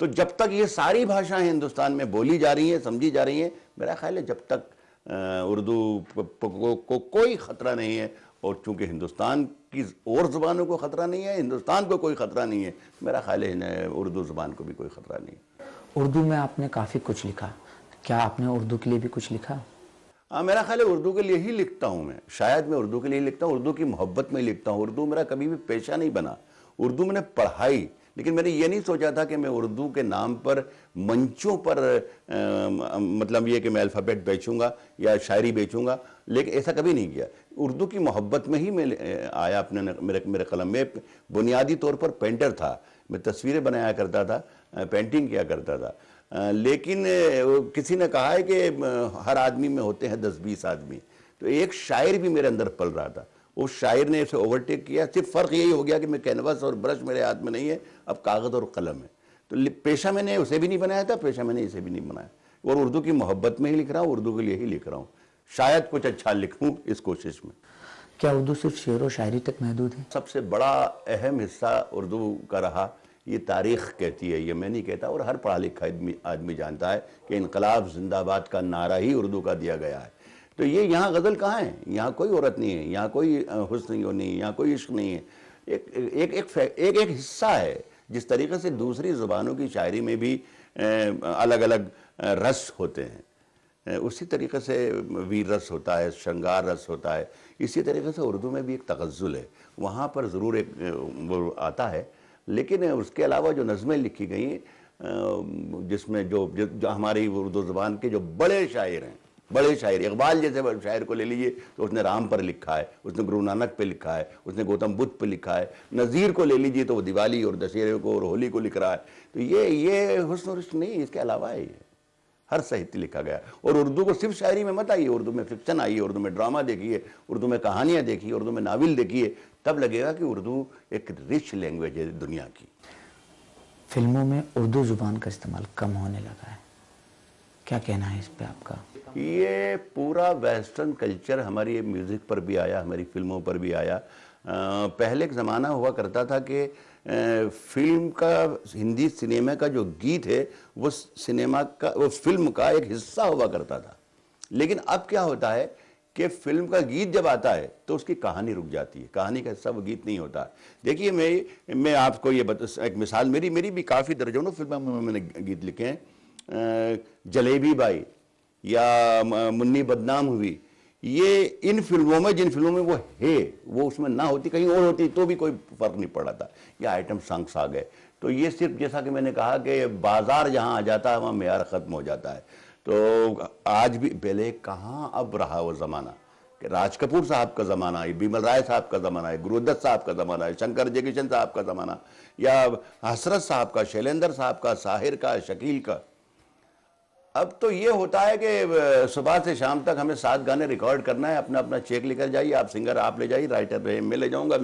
تو جب تک یہ ساری بھاشائیں ہندوستان میں بولی جا رہی ہیں، سمجھی جا رہی ہیں، میرا خیال ہے جب تک اردو کو کوئی خطرہ نہیں ہے، اور چونکہ ہندوستان کی اور زبانوں کو خطرہ نہیں ہے، ہندوستان کو کوئی خطرہ نہیں ہے، میرا خیال ہے اردو زبان کو بھی کوئی خطرہ نہیں ہے۔ اردو میں آپ نے کافی کچھ لکھا، کیا آپ نے اردو کے لیے بھی کچھ لکھا؟ ہاں، میرا خیال ہے اردو کے لیے ہی لکھتا ہوں میں، شاید میں اردو کے لیے لکھتا ہوں، اردو کی محبت میں لکھتا ہوں۔ اردو میرا کبھی بھی پیشہ نہیں بنا، اردو میں نے پڑھائی، لیکن میں نے یہ نہیں سوچا تھا کہ میں اردو کے نام پر منچوں پر مطلب یہ کہ میں الفابیٹ بیچوں گا یا شاعری بیچوں گا، لیکن ایسا کبھی نہیں کیا۔ اردو کی محبت میں ہی میں آیا اپنے میرے قلم میں۔ بنیادی طور پر پینٹر تھا، میں تصویریں بنایا کرتا تھا، پینٹنگ کیا کرتا تھا، لیکن کسی نے کہا ہے کہ ہر آدمی میں ہوتے ہیں 10-20 آدمی، تو ایک شاعر بھی میرے اندر پل رہا تھا، اس شاعر نے اسے اوورٹیک کیا۔ صرف فرق یہی ہو گیا کہ میں کینوس اور برش میرے ہاتھ میں نہیں ہے، اب کاغذ اور قلم ہے۔ تو پیشہ میں نے اسے بھی نہیں بنایا تھا، پیشہ میں نے اسے بھی نہیں بنایا، اور اردو کی محبت میں ہی لکھ رہا ہوں، اردو کے لیے ہی لکھ رہا ہوں، شاید کچھ اچھا لکھوں اس کوشش میں۔ کیا اردو صرف شعر و شاعری تک محدود ہے؟ سب سے بڑا اہم حصہ اردو کا رہا، یہ تاریخ کہتی ہے، یہ میں نہیں کہتا، اور ہر پڑھا لکھا آدمی جانتا ہے کہ انقلاب زندہ باد کا نعرہ ہی اردو کا دیا گیا ہے۔ تو یہ یہاں غزل کہاں ہے؟ یہاں کوئی عورت نہیں ہے، یہاں کوئی حسن نہیں ہے، یہاں کوئی عشق نہیں ہے، ایک حصہ ہے۔ جس طریقے سے دوسری زبانوں کی شاعری میں بھی الگ الگ رس ہوتے ہیں، اسی طریقے سے ویر رس ہوتا ہے، شنگار رس ہوتا ہے، اسی طریقے سے اردو میں بھی ایک تغزل ہے، وہاں پر ضرور ایک وہ آتا ہے، لیکن اس کے علاوہ جو نظمیں لکھی گئی ہیں، جس میں جو ہماری اردو زبان کے جو بڑے شاعر ہیں، بڑے شاعر، اقبال جیسے شاعر کو لے لیجئے تو اس نے رام پر لکھا ہے، اس نے گرو نانک پہ لکھا ہے، اس نے گوتم بدھ پہ لکھا ہے۔ نذیر کو لے لیجئے تو وہ دیوالی اور دشہرے کو اور ہولی کو لکھ رہا ہے۔ تو یہ حسن و عشق نہیں، اس کے علاوہ ہے، یہ ہر ساہتیہ لکھا گیا۔ اور اردو کو صرف شاعری میں مت آئیے، اردو میں فکشن آئیے، اردو میں ڈرامہ دیکھیے، اردو میں کہانیاں دیکھیے، اردو میں ناول دیکھیے، تب لگے گا کہ اردو ایک رچ لینگویج ہے دنیا کی۔ فلموں میں اردو زبان کا استعمال کم ہونے لگا ہے، کیا کہنا ہے اس پہ آپ کا؟ یہ پورا ویسٹرن کلچر ہماری میوزک پر بھی آیا، ہماری فلموں پر بھی آیا۔ پہلے ایک زمانہ ہوا کرتا تھا کہ فلم کا، ہندی سنیما کا جو گیت ہے وہ وہ فلم کا ایک حصہ ہوا کرتا تھا، لیکن اب کیا ہوتا ہے کہ فلم کا گیت جب آتا ہے تو اس کی کہانی رک جاتی ہے، کہانی کا حصہ وہ گیت نہیں ہوتا۔ دیکھیے میں آپ کو یہ ایک مثال، میری بھی کافی درجنوں فلموں میں نے گیت لکھے ہیں، جلیبی بائی یا منی بدنام ہوئی، یہ ان فلموں میں، جن فلموں میں وہ ہے، وہ اس میں نہ ہوتی، کہیں اور ہوتی تو بھی کوئی فرق نہیں پڑا تھا، یا آئٹم سانگس آ گئے۔ تو یہ صرف جیسا کہ میں نے کہا کہ بازار جہاں آ جاتا ہے وہاں معیار ختم ہو جاتا ہے۔ تو آج بھی پہلے کہاں اب رہا وہ زمانہ کہ راج کپور صاحب کا زمانہ ہے، بیمل رائے صاحب کا زمانہ ہے، گرو دت صاحب کا زمانہ ہے، شنکر جے کشن صاحب کا زمانہ، یا حسرت صاحب کا، شیلیندر صاحب کا، ساحر کا، شکیل کا۔ اب تو یہ ہوتا ہے کہ صبح سے شام تک ہمیں 7 گانے ریکارڈ کرنا ہے، اپنا اپنا چیک لے کر جائیے، آپ سنگر آپ لے جائیے، رائٹر میں لے جاؤں گا،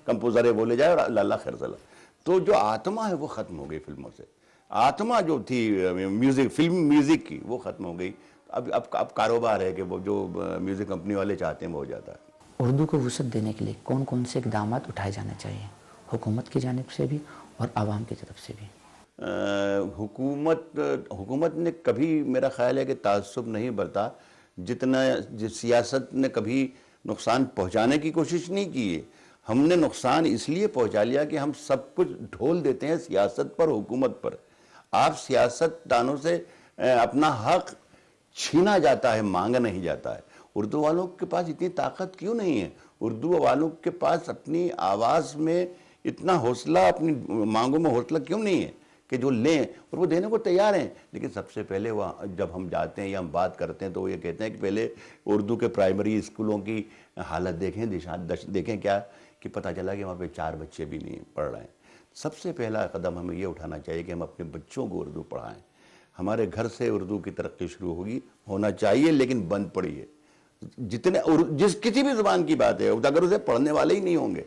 کمپوزر ہے وہ لے جائے، اور اللہ خیر صلاح۔ تو جو آتما ہے وہ ختم ہو گئی فلموں سے، آتما جو تھی میوزک، فلم میوزک کی، وہ ختم ہو گئی۔ اب کاروبار ہے کہ وہ جو میوزک کمپنی والے چاہتے ہیں وہ ہو جاتا ہے۔ اردو کو وسعت دینے کے لیے کون کون سے اقدامات اٹھائے جانے چاہیے، حکومت کی جانب سے بھی اور عوام کی طرف سے بھی؟ حکومت نے کبھی، میرا خیال ہے کہ تعصب نہیں برتا، جتنا سیاست نے کبھی نقصان پہنچانے کی کوشش نہیں کی ہے۔ ہم نے نقصان اس لیے پہنچا لیا کہ ہم سب کچھ ڈھول دیتے ہیں سیاست پر، حکومت پر۔ آپ سیاست دانوں سے اپنا حق چھینا جاتا ہے، مانگا نہیں جاتا ہے۔ اردو والوں کے پاس اتنی طاقت کیوں نہیں ہے؟ اردو والوں کے پاس اپنی آواز میں اتنا حوصلہ، اپنی مانگوں میں حوصلہ کیوں نہیں ہے کہ جو لیں، اور وہ دینے کو تیار ہیں؟ لیکن سب سے پہلے وہ جب ہم جاتے ہیں یا ہم بات کرتے ہیں تو وہ یہ کہتے ہیں کہ پہلے اردو کے پرائمری اسکولوں کی حالت دیکھیں کیا کہ پتہ چلا کہ وہاں پہ 4 بچے بھی نہیں پڑھ رہے ہیں۔ سب سے پہلا قدم ہمیں یہ اٹھانا چاہیے کہ ہم اپنے بچوں کو اردو پڑھائیں۔ ہمارے گھر سے اردو کی ترقی شروع ہونا چاہیے، لیکن بند پڑی ہے۔ کسی بھی زبان کی بات ہے، اگر اسے پڑھنے والے ہی نہیں ہوں گے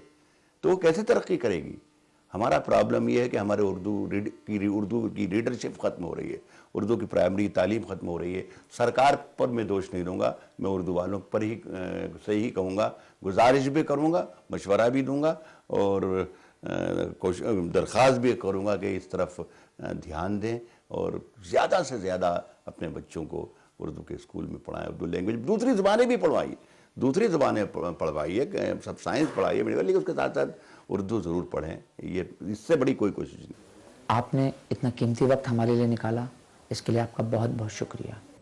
تو وہ کیسے ترقی کرے گی؟ ہمارا پرابلم یہ ہے کہ ہمارے اردو کی ریڈرشپ ختم ہو رہی ہے، اردو کی پرائمری تعلیم ختم ہو رہی ہے۔ سرکار پر میں دوش نہیں دوں گا، میں اردو والوں پر ہی صحیح کہوں گا، گزارش بھی کروں گا، مشورہ بھی دوں گا، اور درخواست بھی کروں گا کہ اس طرف دھیان دیں اور زیادہ سے زیادہ اپنے بچوں کو اردو کے اسکول میں پڑھائیں, اردو لینگویج, دوسری زبانیں بھی پڑھوائیے, دوسری زبانیں پڑھوائیے, سب سائنس پڑھائیے لیکن اس کے ساتھ ساتھ اردو ضرور پڑھیں. یہ اس سے بڑی کوئی کوشش نہیں. آپ نے اتنا قیمتی وقت ہمارے لیے نکالا, اس کے لیے آپ کا بہت بہت شکریہ.